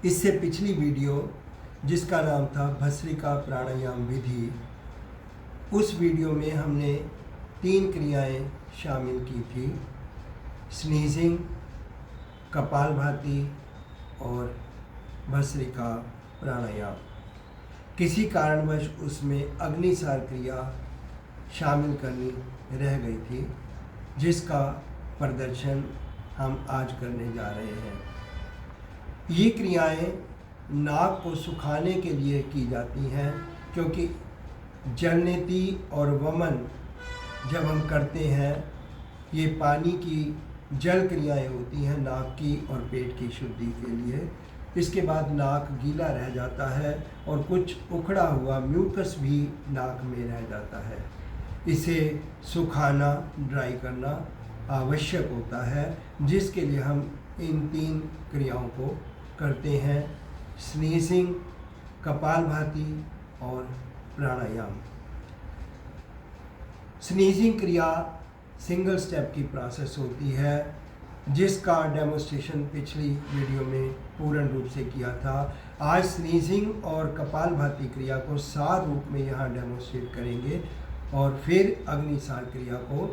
इससे पिछली वीडियो जिसका नाम था भस्त्रिका प्राणायाम विधि, उस वीडियो में हमने 3 क्रियाएं शामिल की थी, स्नीजिंग, कपालभाति और भस्त्रिका प्राणायाम। किसी कारणवश उसमें अग्निसार क्रिया शामिल करनी रह गई थी, जिसका प्रदर्शन हम आज करने जा रहे हैं। ये क्रियाएं नाक को सुखाने के लिए की जाती हैं, क्योंकि जलनेति और वमन जब हम करते हैं, ये पानी की जल क्रियाएं होती हैं नाक की और पेट की शुद्धि के लिए। इसके बाद नाक गीला रह जाता है और कुछ उखड़ा हुआ म्यूकस भी नाक में रह जाता है। इसे सुखाना, ड्राई करना आवश्यक होता है, जिसके लिए हम इन 3 क्रियाओं को करते हैं, स्नीजिंग, कपालभाति और प्राणायाम। स्नीजिंग क्रिया सिंगल स्टेप की प्रोसेस होती है, जिसका डेमोन्स्ट्रेशन पिछली वीडियो में पूर्ण रूप से किया था। आज स्नीजिंग और कपालभाति क्रिया को सार रूप में यहाँ डेमोन्स्ट्रेट करेंगे और फिर अग्निसार क्रिया को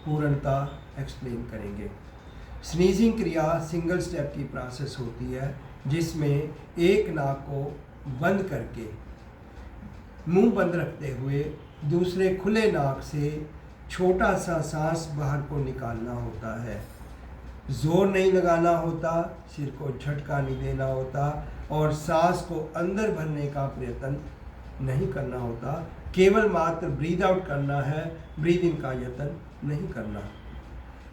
पूर्णतः एक्सप्लेन करेंगे। स्नीजिंग क्रिया सिंगल स्टेप की प्रोसेस होती है, जिसमें एक नाक को बंद करके, मुंह बंद रखते हुए दूसरे खुले नाक से छोटा सा सांस बाहर को निकालना होता है। जोर नहीं लगाना होता, सिर को झटका नहीं देना होता और सांस को अंदर भरने का प्रयत्न नहीं करना होता। केवल मात्र ब्रीद आउट करना है, ब्रीद इन का यत्न नहीं करना।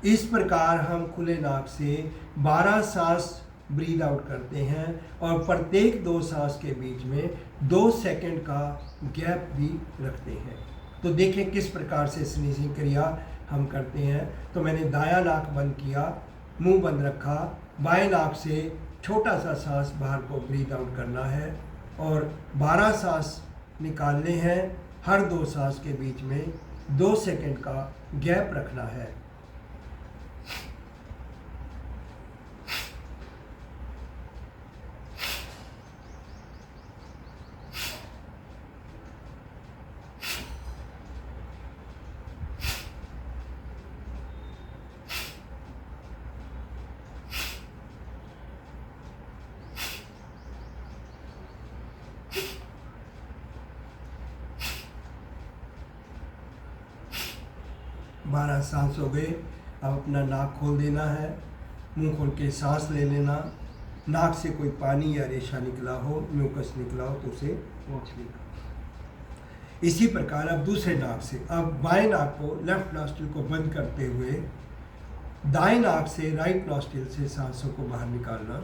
इस प्रकार हम खुले नाक से 12 सांस ब्रीद आउट करते हैं और प्रत्येक 2 सांस के बीच में 2 सेकंड का गैप भी रखते हैं। तो देखें किस प्रकार से स्नीजिंग क्रिया हम करते हैं। तो मैंने दायां नाक बंद किया, मुंह बंद रखा, बाएं नाक से छोटा सा सांस बाहर को ब्रीद आउट करना है और 12 सांस निकालने हैं। हर 2 सांस के बीच में 2 सेकंड का गैप रखना है। बारह सांस हो गए। अब अपना नाक खोल देना है, मुंह खोल के सांस ले लेना। नाक से कोई पानी या रेशा निकला हो, म्यूकस निकला हो तो उसे पोंछ लेना। इसी प्रकार अब दूसरे नाक से, अब बाएं नाक को, लेफ्ट नॉस्ट्रिल को बंद करते हुए दाएं नाक से, राइट नॉस्ट्रिल से सांसों को बाहर निकालना।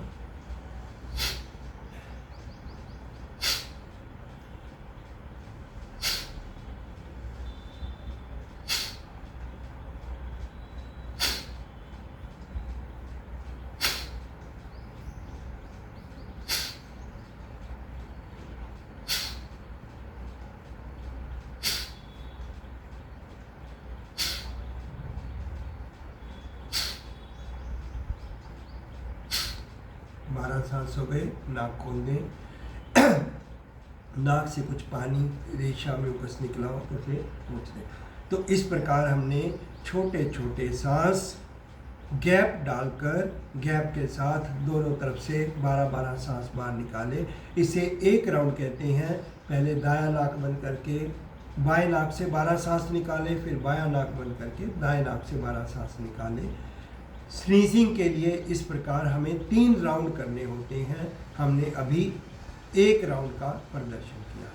बारह सांस हो गए, नाक खोल दें। नाक से कुछ पानी, रेशा, म्यूकस निकला हो तो उसे पोंछ दें। तो इस प्रकार हमने छोटे छोटे सांस गैप डालकर, गैप के साथ दोनों तरफ से 12-12 सांस बाहर निकाले। इसे एक राउंड कहते हैं। पहले दायां नाक बंद करके बाएं नाक से 12 सांस निकाले, फिर बायां नाक बंद करके दाएं नाक से 12 सांस निकाले। स्नीजिंग के लिए इस प्रकार हमें 3 राउंड करने होते हैं। हमने अभी 1 राउंड का प्रदर्शन किया।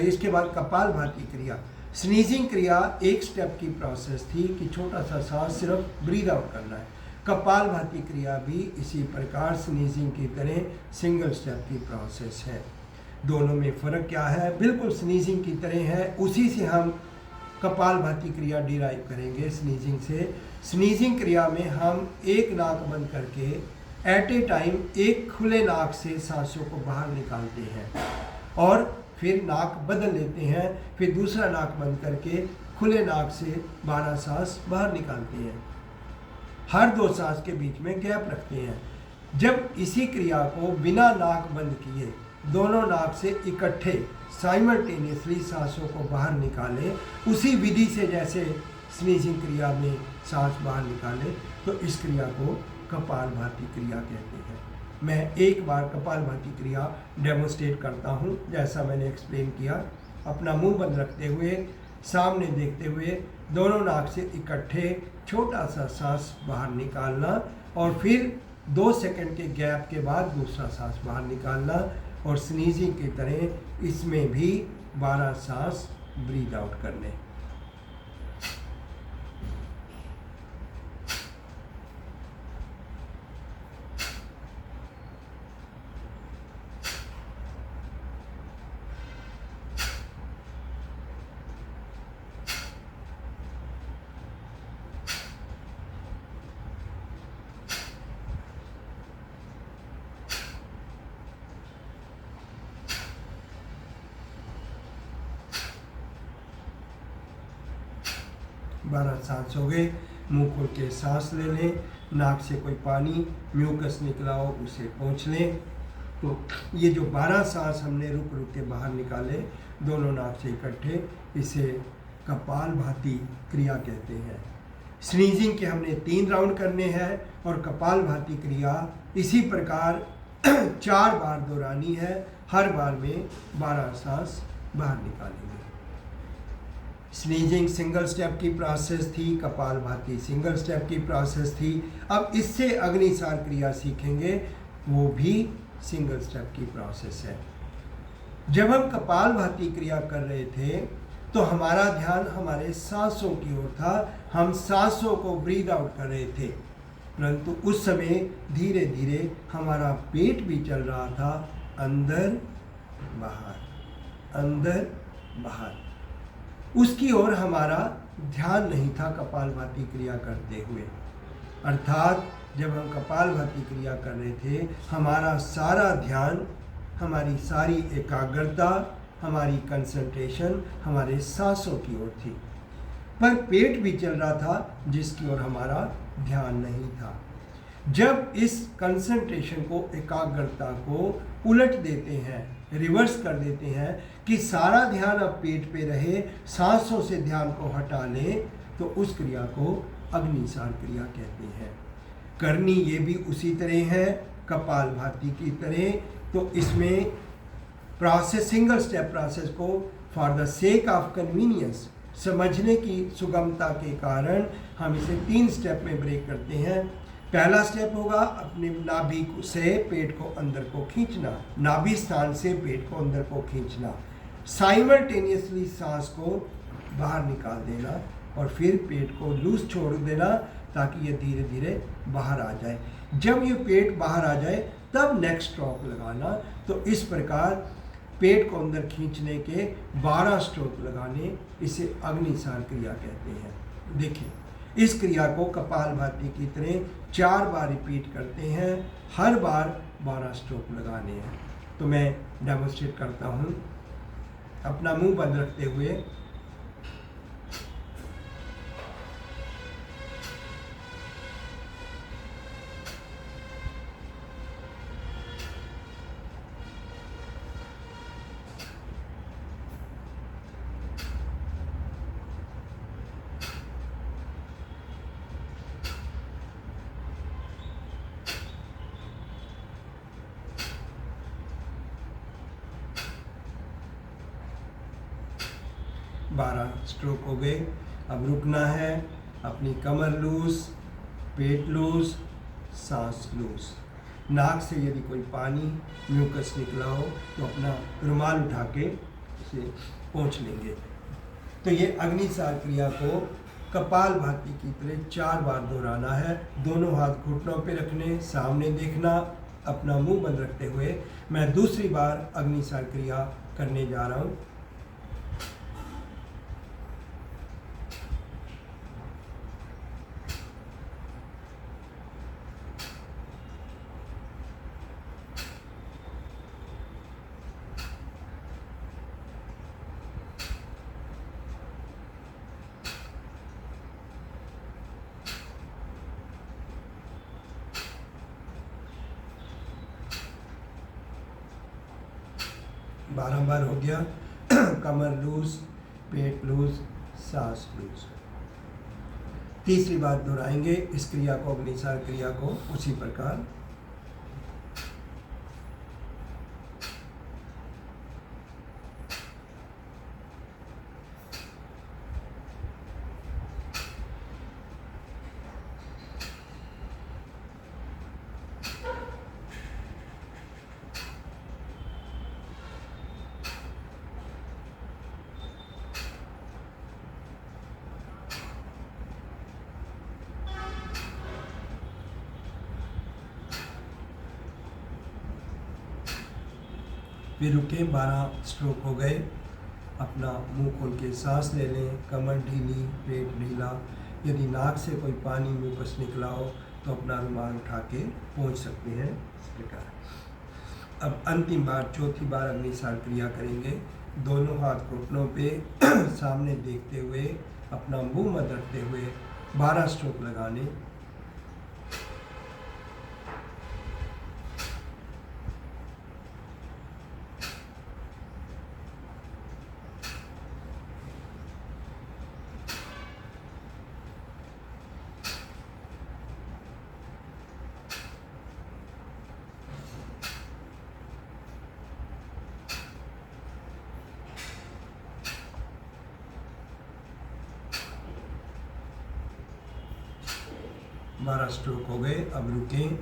इसके बाद कपालभाति क्रिया। स्नीजिंग क्रिया एक स्टेप की प्रोसेस थी कि छोटा सा सांस सिर्फ ब्रीद आउट करना है। कपालभाति क्रिया भी इसी प्रकार स्नीजिंग की तरह सिंगल स्टेप की प्रोसेस है। दोनों में फ़र्क क्या है? बिल्कुल स्नीजिंग की तरह है। उसी से हम कपालभाति क्रिया डिराइव करेंगे स्नीजिंग से। स्नीजिंग क्रिया में हम एक नाक बंद करके एट ए टाइम एक खुले नाक से सांसों को बाहर निकालते हैं और फिर नाक बदल लेते हैं, फिर दूसरा नाक बंद करके खुले नाक से 12 सांस बाहर निकालते हैं। हर 2 सांस के बीच में गैप रखते हैं। जब इसी क्रिया को बिना नाक बंद किए दोनों नाक से इकट्ठे साइमल्टेनियसली सांसों को बाहर निकाले, उसी विधि से जैसे स्नीजिंग क्रिया में सांस बाहर निकाले, तो इस क्रिया को कपालभाति क्रिया कहते हैं। मैं एक बार कपालभाति क्रिया डेमोस्ट्रेट करता हूँ, जैसा मैंने एक्सप्लेन किया। अपना मुंह बंद रखते हुए, सामने देखते हुए, दोनों नाक से इकट्ठे छोटा सा सांस बाहर निकालना और फिर 2 सेकंड के गैप के बाद दूसरा सांस बाहर निकालना, और स्नीजिंग की तरह इसमें भी 12 सांस ब्रीथ आउट करने। बारह सांस हो गए। मुंह खोल के सांस ले लें, नाक से कोई पानी म्यूकस निकला हो उसे पोंछ लें। तो ये जो 12 सांस हमने रुक रुक के बाहर निकाले दोनों नाक से इकट्ठे, इसे कपालभाति क्रिया कहते हैं। स्नीजिंग के हमने 3 राउंड करने हैं और कपालभाति क्रिया इसी प्रकार 4 बार दोहरानी है। हर बार में 12 सांस बाहर निकालेंगे। स्नीजिंग सिंगल स्टेप की प्रोसेस थी, कपालभाति सिंगल स्टेप की प्रोसेस थी। अब इससे अग्निसार क्रिया सीखेंगे, वो भी सिंगल स्टेप की प्रोसेस है। जब हम कपालभाति क्रिया कर रहे थे तो हमारा ध्यान हमारे सांसों की ओर था, हम सांसों को ब्रीद आउट कर रहे थे, परंतु उस समय धीरे धीरे हमारा पेट भी चल रहा था, अंदर बाहर, अंदर बाहर। उसकी ओर हमारा ध्यान नहीं था कपालभाति क्रिया करते हुए। अर्थात जब हम कपालभाति क्रिया कर रहे थे, हमारा सारा ध्यान, हमारी सारी एकाग्रता, हमारी कंसंट्रेशन हमारे सांसों की ओर थी, पर पेट भी चल रहा था जिसकी ओर हमारा ध्यान नहीं था। जब इस कंसंट्रेशन को, एकाग्रता को उलट देते हैं, रिवर्स कर देते हैं कि सारा ध्यान अब पेट पे रहे, सांसों से ध्यान को हटा लें, तो उस क्रिया को अग्निसार क्रिया कहते हैं। करनी ये भी उसी तरह है, कपालभाति की तरह। तो इसमें प्रोसेस, सिंगल स्टेप प्रोसेस को for the sake of convenience, समझने की सुगमता के कारण हम इसे 3 स्टेप में ब्रेक करते हैं। पहला स्टेप होगा अपने नाभि से पेट को अंदर को खींचना, नाभि स्थान से पेट को अंदर को खींचना, साइमल्टेनियसली सांस को बाहर निकाल देना और फिर पेट को लूज छोड़ देना ताकि ये धीरे धीरे बाहर आ जाए। जब ये पेट बाहर आ जाए तब नेक स्ट्रोक लगाना। तो इस प्रकार पेट को अंदर खींचने के 12 स्ट्रोक लगाने, इसे अग्निसार क्रिया कहते हैं। देखिए, इस क्रिया को कपालभाति की तरह 4 बार रिपीट करते हैं, हर बार 12 स्ट्रोक लगाने हैं। तो मैं डेमोस्ट्रेट करता हूँ, अपना मुंह बंद रखते हुए। बारह स्ट्रोक हो गए। अब रुकना है, अपनी कमर लूज, पेट लूज, सांस लूज। नाक से यदि कोई पानी, म्यूकस निकला हो तो अपना रुमाल उठा के इसे पोंछ लेंगे। तो ये अग्निसार क्रिया को कपालभाति की तरह 4 बार दोहराना है। दोनों हाथ घुटनों पे रखने, सामने देखना, अपना मुंह बंद रखते हुए मैं दूसरी बार अग्निसार क्रिया करने जा रहा हूँ। 12 बार हो गया। कमर लूज, पेट लूज, सांस लूज। तीसरी बार दोहराएंगे इस क्रिया को, अग्निसार क्रिया को उसी प्रकार। फिर रुके, 12 स्ट्रोक हो गए। अपना मुंह खोल के सांस ले लें, कमर ढीली, पेट ढीला। यदि नाक से कोई पानी मुंह निकला हो तो अपना रुमाल उठा के पोंछ सकते हैं, इस प्रकार। अब अंतिम बार, चौथी बार अग्निसार क्रिया करेंगे। दोनों हाथ घुटनों पे सामने देखते हुए, अपना मुंह मत रखते हुए 12 स्ट्रोक लगाने। बारह स्ट्रोक हो गए। अब रुकें,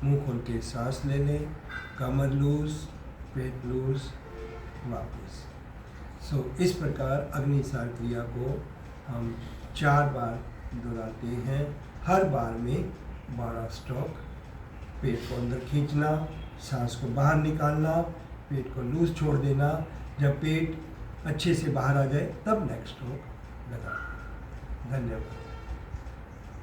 मुंह खोल के सांस ले लें, कमर लूज, पेट लूज, वापस। इस प्रकार अग्निसार क्रिया को हम 4 बार दोहराते हैं। हर बार में 12 स्ट्रोक। पेट को अंदर खींचना, सांस को बाहर निकालना, पेट को लूज छोड़ देना। जब पेट अच्छे से बाहर आ जाए तब नेक्स्ट स्ट्रोक लगाना। धन्यवाद।